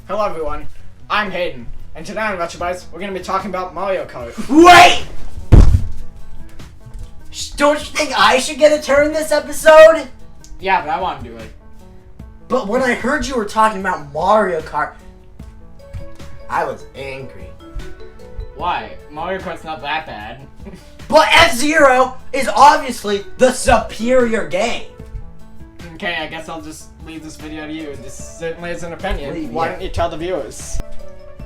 Hello everyone, I'm Hayden, and today on Retro Bites, we're going to be talking about Mario Kart. Wait! Don't you think I should get a turn this episode? Yeah, but I want to do it. But when I heard you were talking about Mario Kart, I was angry. Why? Mario Kart's not that bad. But F-Zero is obviously the superior game. Okay, I guess I'll just leave this video to you. This certainly is an opinion. Why don't you tell the viewers?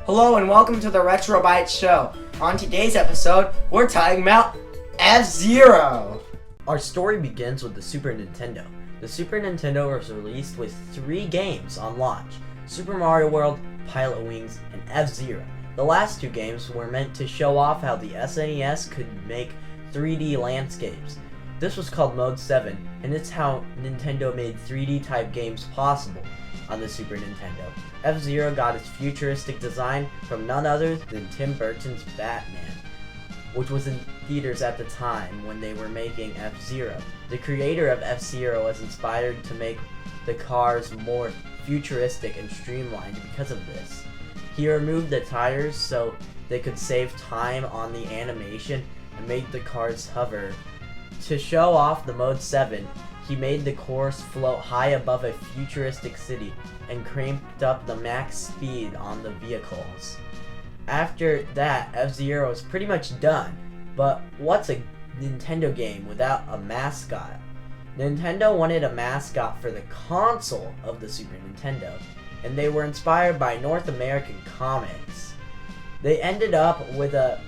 Hello and welcome to the Retro Bites show. On today's episode, we're talking about F-Zero. Our story begins with the Super Nintendo. The Super Nintendo was released with 3 games on launch: Super Mario World, Pilot Wings, and F-Zero. The last 2 games were meant to show off how the SNES could make 3D landscapes. This was called Mode 7, and it's how Nintendo made 3D type games possible on the Super Nintendo. F-Zero got its futuristic design from none other than Tim Burton's Batman, which was in theaters at the time when they were making F-Zero. The creator of F-Zero was inspired to make the cars more futuristic and streamlined because of this. He removed the tires so they could save time on the animation and made the cars hover. To show off the Mode 7, he made the course float high above a futuristic city and cranked up the max speed on the vehicles. After that, F-Zero was pretty much done, but what's a Nintendo game without a mascot? Nintendo wanted a mascot for the console of the Super Nintendo, and they were inspired by North American comics. They ended up with a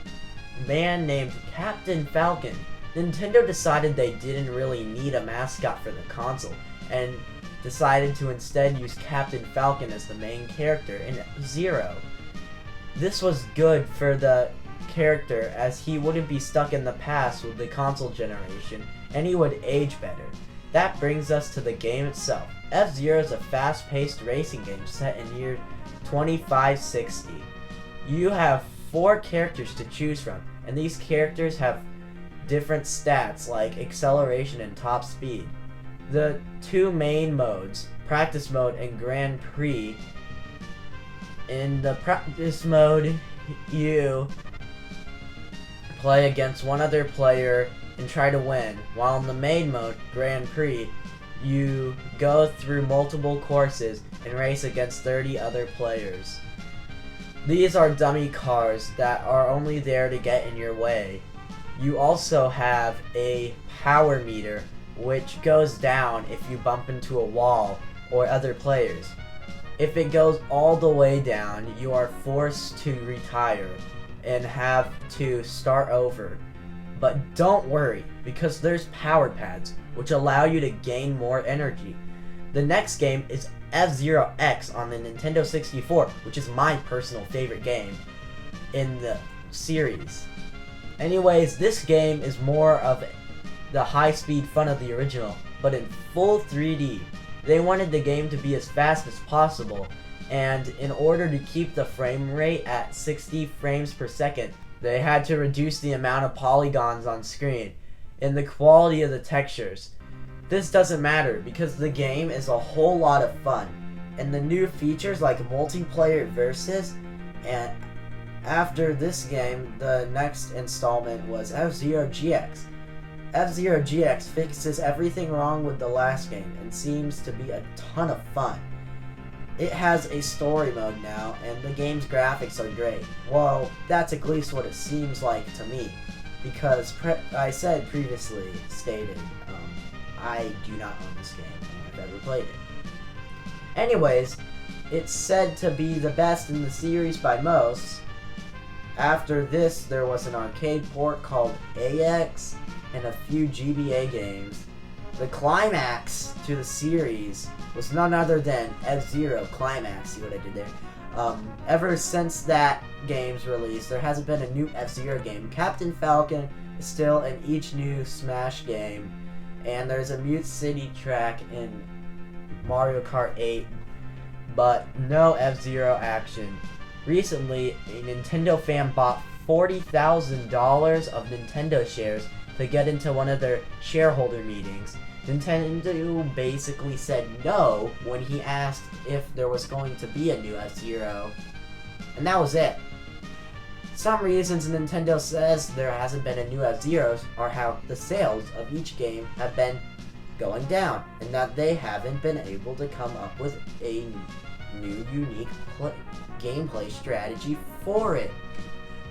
man named Captain Falcon. Nintendo decided they didn't really need a mascot for the console, and decided to instead use Captain Falcon as the main character in F-Zero. This was good for the character, as he wouldn't be stuck in the past with the console generation, and he would age better. That brings us to the game itself. F-Zero is a fast-paced racing game set in year 2560. You have 4 characters to choose from, and these characters have different stats like acceleration and top speed. The 2 main modes, Practice Mode and Grand Prix. In the Practice Mode, you play against one other player and try to win, while in the main mode, Grand Prix, you go through multiple courses and race against 30 other players. These are dummy cars that are only there to get in your way. You also have a power meter, which goes down if you bump into a wall or other players. If it goes all the way down, you are forced to retire and have to start over. But don't worry, because there's power pads, which allow you to gain more energy. The next game is F-Zero X on the Nintendo 64, which is my personal favorite game in the series. Anyways, this game is more of the high-speed fun of the original, but in full 3D. They wanted the game to be as fast as possible, and in order to keep the frame rate at 60 frames per second, they had to reduce the amount of polygons on screen and the quality of the textures. This doesn't matter because the game is a whole lot of fun, and the new features like multiplayer versus, and after this game, the next installment was F-Zero GX. F-Zero GX fixes everything wrong with the last game and seems to be a ton of fun. It has a story mode now, and the game's graphics are great. Well, that's at least what it seems like to me, because I said previously stated, I do not own this game, and I've ever played it. Anyways, it's said to be the best in the series by most. After this, there was an arcade port called AX, and a few GBA games. The climax to the series was none other than F-Zero Climax. See what I did there? Ever since that game's release, there hasn't been a new F-Zero game. Captain Falcon is still in each new Smash game, and there's a Mute City track in Mario Kart 8, but no F-Zero action. Recently, a Nintendo fan bought $40,000 of Nintendo shares to get into one of their shareholder meetings. Nintendo basically said no when he asked if there was going to be a new F-Zero. And that was it. Some reasons Nintendo says there hasn't been a new F-Zeros are how the sales of each game have been going down, and that they haven't been able to come up with a new unique gameplay strategy for it.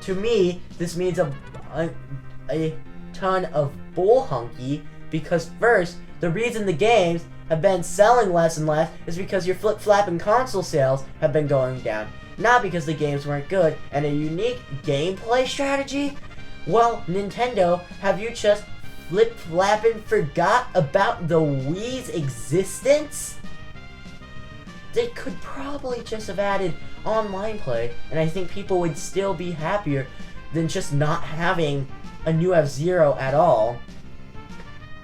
To me, this means a ton of bull hunky, because first, the reason the games have been selling less and less is because your flip-flapping console sales have been going down. Not because the games weren't good. And a unique gameplay strategy? Well, Nintendo, have you just flip-flapping forgot about the Wii's existence? They could probably just have added online play, and I think people would still be happier than just not having a new F-Zero at all.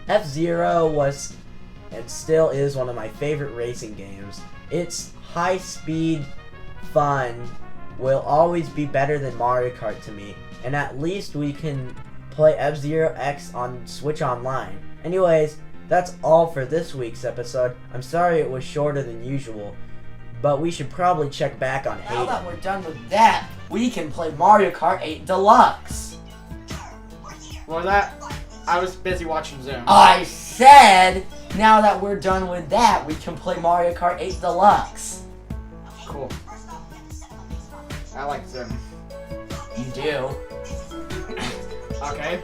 F-Zero was and still is one of my favorite racing games. Its high-speed fun will always be better than Mario Kart to me, and at least we can play F-Zero X on Switch Online. Anyways, that's all for this week's episode. I'm sorry it was shorter than usual, but we should probably check back on Hayden. Now that we're done with that, we can play Mario Kart 8 Deluxe. What was that? I was busy watching Zoom. I said, now that we're done with that, we can play Mario Kart 8 Deluxe. Cool. I like Zoom. You do? Okay,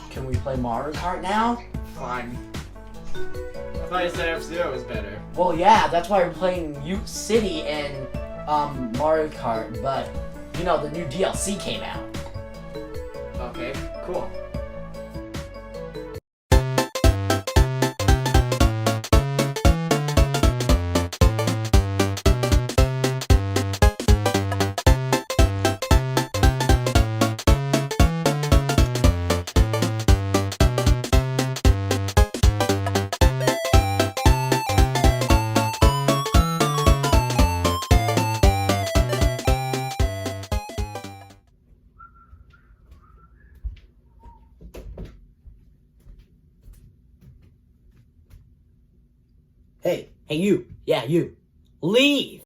Can we play Mario Kart now? fine. I thought you said F-Zero was better. Well, yeah, that's why we're playing Ute City and Mario Kart, but, you know, the new DLC came out. Okay, cool. Hey you. Yeah, you. Leave!